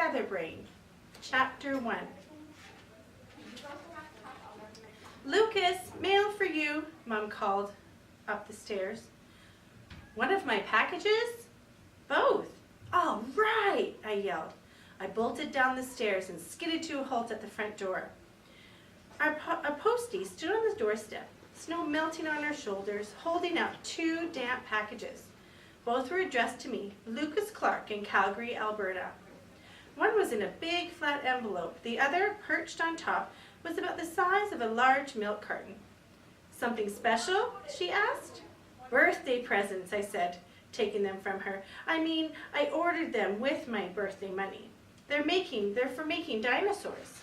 Featherbrain, Chapter 1. Lucas, mail for you, Mom called up the stairs. One of my packages? Both. All right, I yelled. I bolted down the stairs and skidded to a halt at the front door. Our postie stood on the doorstep, snow melting on her shoulders, holding out 2 damp packages. Both were addressed to me, Lucas Clark in Calgary, Alberta. One was in a big flat envelope. The other, perched on top, was about the size of a large milk carton. Something special? She asked. Birthday presents, I said, taking them from her. I ordered them with my birthday money. They're for making dinosaurs.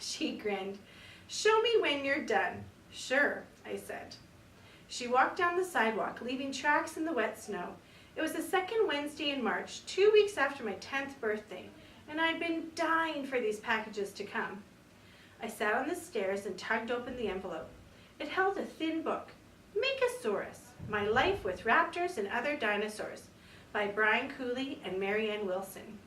She grinned. Show me when you're done. Sure, I said. She walked down the sidewalk, leaving tracks in the wet snow. It was the second Wednesday in March, 2 weeks after my 10th birthday, and I'd been dying for these packages to come. I sat on the stairs and tugged open the envelope. It held a thin book, Makeosaurus, My Life with Raptors and Other Dinosaurs, by Brian Cooley and Marianne Wilson.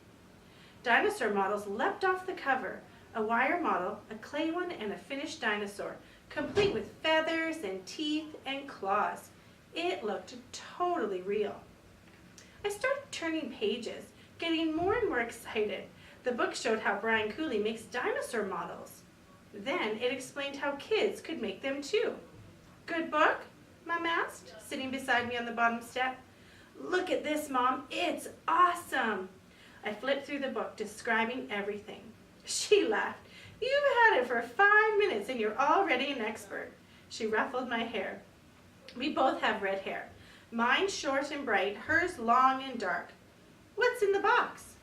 Dinosaur models leapt off the cover, a wire model, a clay one, and a finished dinosaur, complete with feathers and teeth and claws. It looked totally real. I started turning pages, getting more and more excited. The book showed how Brian Cooley makes dinosaur models. Then it explained how kids could make them too. Good book? Mom asked, sitting beside me on the bottom step. Look at this, Mom. It's awesome. I flipped through the book, describing everything. She laughed. You've had it for 5 minutes and you're already an expert. She ruffled my hair. We both have red hair. Mine short and bright, hers long and dark. What's in the box?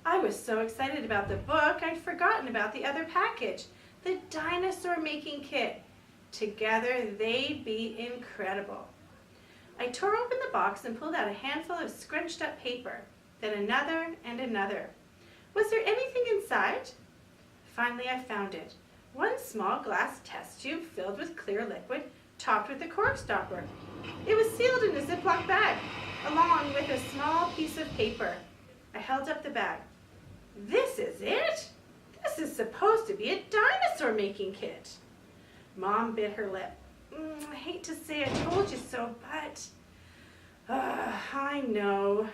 I was so excited about the book, I'd forgotten about the other package, the dinosaur making kit. Together, they'd be incredible. I tore open the box and pulled out a handful of scrunched up paper, then another and another. Was there anything inside? Finally, I found it. One small glass test tube filled with clear liquid, topped with a cork stopper. It was sealed in a Ziploc bag, along with a small piece of paper. I held up the bag. This is it? This is supposed to be a dinosaur making kit. Mom bit her lip. I hate to say I told you so, but I know.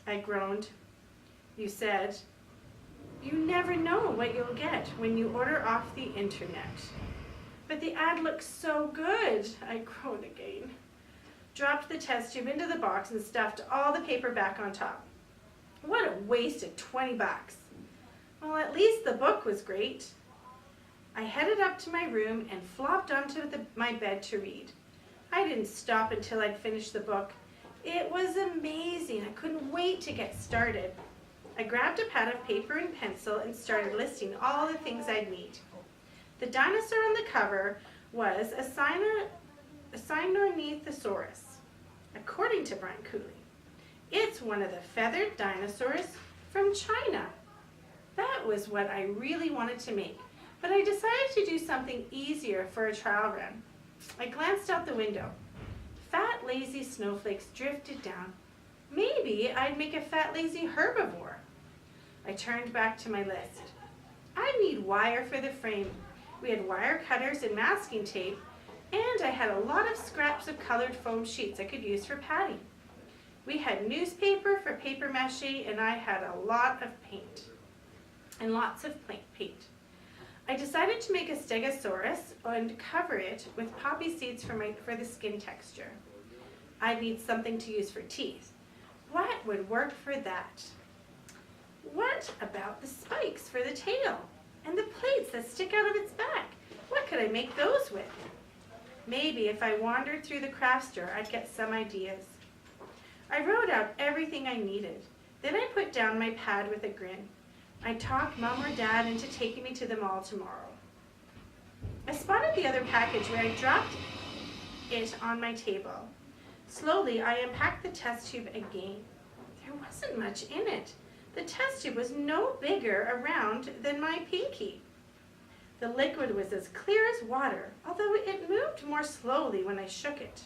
I groaned. You said, you never know what you'll get when you order off the internet. But the ad looks so good, I groaned again. Dropped the test tube into the box and stuffed all the paper back on top. What a waste of $20. Well, at least the book was great. I headed up to my room and flopped onto my bed to read. I didn't stop until I'd finished the book. It was amazing. I couldn't wait to get started. I grabbed a pad of paper and pencil and started listing all the things I'd need. The dinosaur on the cover was a Sinornithosaurus, according to Brian Cooley. It's one of the feathered dinosaurs from China. That was what I really wanted to make, but I decided to do something easier for a trial run. I glanced out the window. Fat, lazy snowflakes drifted down. Maybe I'd make a fat, lazy herbivore. I turned back to my list. I need wire for the frame. We had wire cutters and masking tape, and I had a lot of scraps of colored foam sheets I could use for padding. We had newspaper for paper mache, and I had a lot of paint. And lots of paint. I decided to make a stegosaurus and cover it with poppy seeds for the skin texture. I'd need something to use for teeth. What would work for that? What about the spikes for the tail? And the plates that stick out of its back? What could I make those with? Maybe if I wandered through the craft store, I'd get some ideas. I wrote out everything I needed. Then I put down my pad with a grin. I talked Mom or Dad into taking me to the mall tomorrow. I spotted the other package where I dropped it on my table. Slowly, I unpacked the test tube again. There wasn't much in it. The test tube was no bigger around than my pinky. The liquid was as clear as water, although it moved more slowly when I shook it.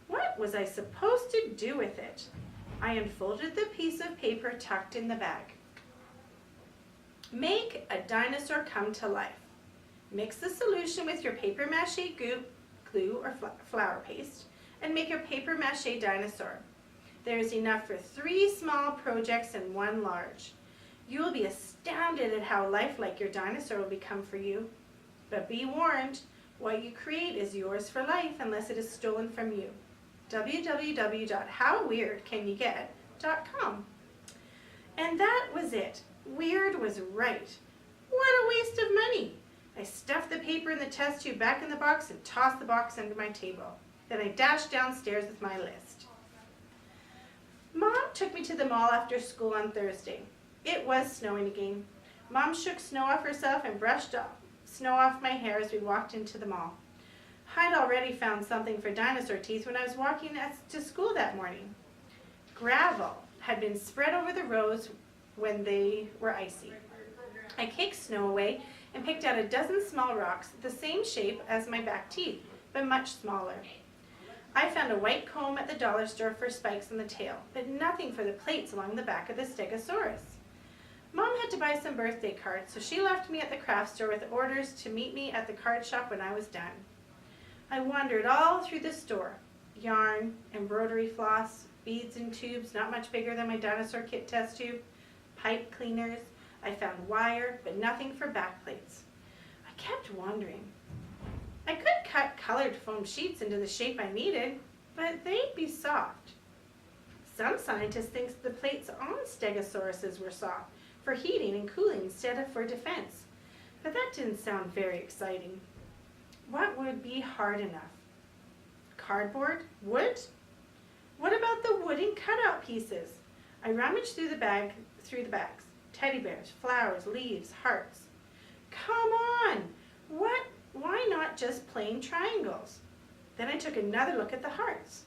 What was I supposed to do with it? I unfolded the piece of paper tucked in the bag. Make a dinosaur come to life. Mix the solution with your paper mache glue or flour paste and make your paper mache dinosaur. There is enough for 3 small projects and 1 large. You will be astounded at how lifelike your dinosaur will become for you. But be warned, what you create is yours for life unless it is stolen from you. www.howweirdcanyouget.com. And that was it. Weird was right. What a waste of money. I stuffed the paper in the test tube back in the box and tossed the box under my table. Then I dashed downstairs with my list. Mom took me to the mall after school on Thursday. It was snowing again. Mom shook snow off herself and brushed snow off my hair as we walked into the mall. I'd already found something for dinosaur teeth when I was walking to school that morning. Gravel had been spread over the roads when they were icy. I kicked snow away and picked out a dozen small rocks the same shape as my back teeth, but much smaller. I found a white comb at the dollar store for spikes on the tail, but nothing for the plates along the back of the Stegosaurus. Mom had to buy some birthday cards, so she left me at the craft store with orders to meet me at the card shop when I was done. I wandered all through the store. Yarn, embroidery floss, beads and tubes not much bigger than my dinosaur kit test tube, pipe cleaners. I found wire, but nothing for back plates. I kept wondering. I could cut colored foam sheets into the shape I needed, but they'd be soft. Some scientists think the plates on Stegosauruses were soft, for heating and cooling instead of for defense. But that didn't sound very exciting. What would be hard enough? Cardboard? Wood? What about the wooden cutout pieces? I rummaged through the bags. Teddy bears, flowers, leaves, hearts. Come on! Why not just plain triangles? Then I took another look at the hearts.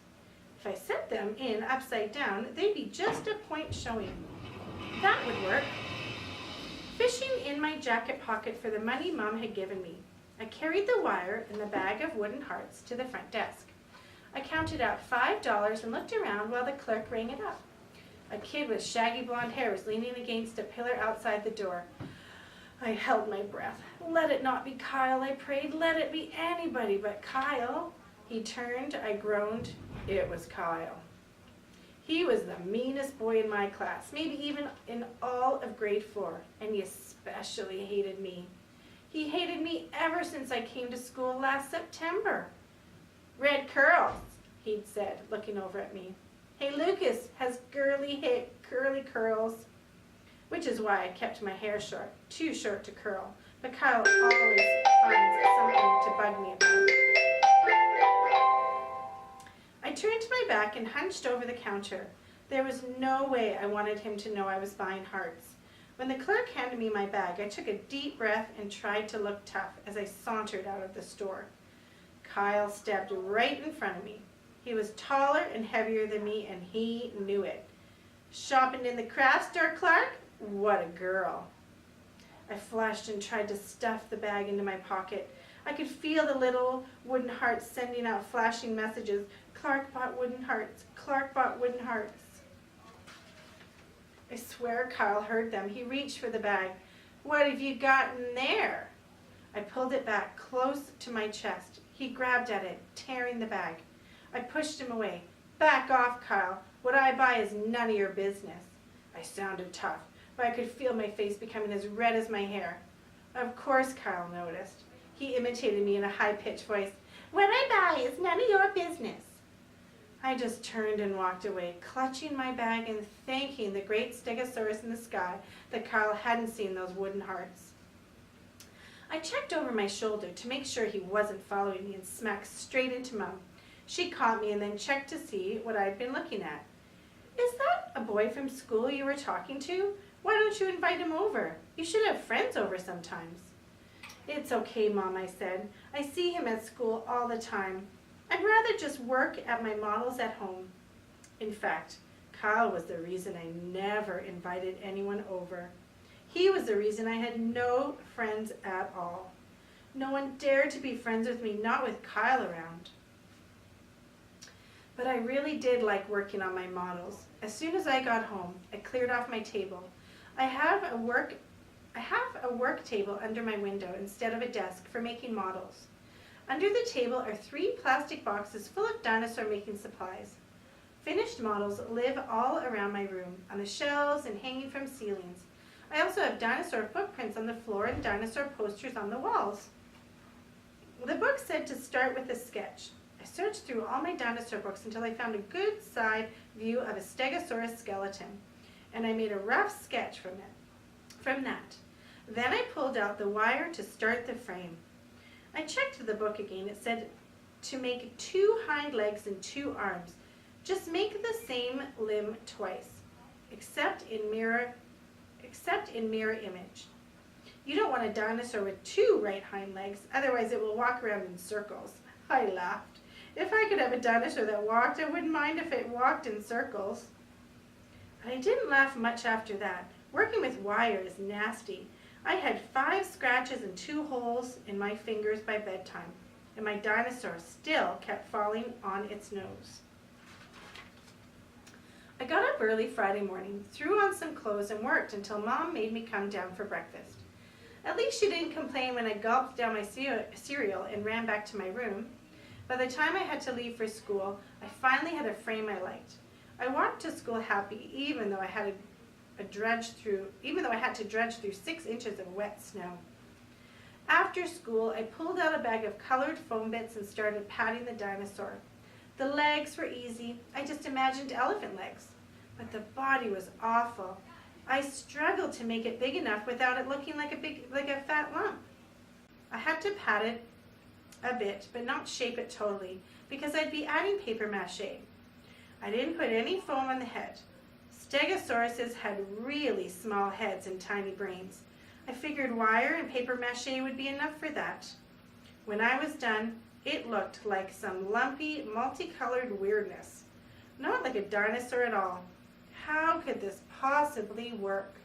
If I set them in upside down, they'd be just a point showing. That would work. Fishing in my jacket pocket for the money Mom had given me, I carried the wire and the bag of wooden hearts to the front desk. I counted out $5 and looked around while the clerk rang it up. A kid with shaggy blonde hair was leaning against a pillar outside the door. I held my breath. Let it not be Kyle, I prayed. Let it be anybody but Kyle. He turned, I groaned. It was Kyle. He was the meanest boy in my class, maybe even in all of grade 4, and he especially hated me. He hated me ever since I came to school last September. Red curls, he'd said, looking over at me. Hey, Lucas has curly curls, which is why I kept my hair short, too short to curl. But Kyle always finds something to bug me about. I turned to my back and hunched over the counter. There was no way I wanted him to know I was buying hearts. When the clerk handed me my bag, I took a deep breath and tried to look tough as I sauntered out of the store. Kyle stepped right in front of me. He was taller and heavier than me, and he knew it. Shopping in the craft store, Clark? What a girl. I flushed and tried to stuff the bag into my pocket. I could feel the little wooden hearts sending out flashing messages. Clark bought wooden hearts. Clark bought wooden hearts. I swear Kyle heard them. He reached for the bag. What have you got in there? I pulled it back close to my chest. He grabbed at it, tearing the bag. I pushed him away. Back off, Kyle. What I buy is none of your business. I sounded tough, but I could feel my face becoming as red as my hair. Of course Kyle noticed. He imitated me in a high-pitched voice. What I buy is none of your business. I just turned and walked away, clutching my bag and thanking the great Stegosaurus in the sky that Kyle hadn't seen those wooden hearts. I checked over my shoulder to make sure he wasn't following me and smacked straight into Mom. She caught me and then checked to see what I'd been looking at. Is that a boy from school you were talking to? Why don't you invite him over? You should have friends over sometimes. It's okay, Mom, I said. I see him at school all the time. I'd rather just work at my models at home. In fact, Kyle was the reason I never invited anyone over. He was the reason I had no friends at all. No one dared to be friends with me, not with Kyle around. But I really did like working on my models. As soon as I got home, I cleared off my table. I have a work table under my window instead of a desk for making models. Under the table are 3 plastic boxes full of dinosaur making supplies. Finished models live all around my room, on the shelves and hanging from ceilings. I also have dinosaur footprints on the floor and dinosaur posters on the walls. The book said to start with a sketch. I searched through all my dinosaur books until I found a good side view of a Stegosaurus skeleton, and I made a rough sketch from that. Then I pulled out the wire to start the frame. I checked the book again. It said to make 2 hind legs and 2 arms. Just make the same limb twice, except in mirror image. You don't want a dinosaur with 2 right hind legs, otherwise it will walk around in circles. I laughed. If I could have a dinosaur that walked, I wouldn't mind if it walked in circles. But I didn't laugh much after that. Working with wire is nasty. I had 5 scratches and 2 holes in my fingers by bedtime, and my dinosaur still kept falling on its nose. I got up early Friday morning, threw on some clothes, and worked until Mom made me come down for breakfast. At least she didn't complain when I gulped down my cereal and ran back to my room. By the time I had to leave for school, I finally had a frame I liked. I walked to school happy, even though I had to dredge through 6 inches of wet snow. After school, I pulled out a bag of colored foam bits and started patting the dinosaur. The legs were easy. I just imagined elephant legs. But the body was awful. I struggled to make it big enough without it looking like a fat lump. I had to pat it a bit, but not shape it totally, because I'd be adding paper mache. I didn't put any foam on the head. Stegosauruses had really small heads and tiny brains. I figured wire and paper mache would be enough for that. When I was done, it looked like some lumpy, multicolored weirdness. Not like a dinosaur at all. How could this possibly work?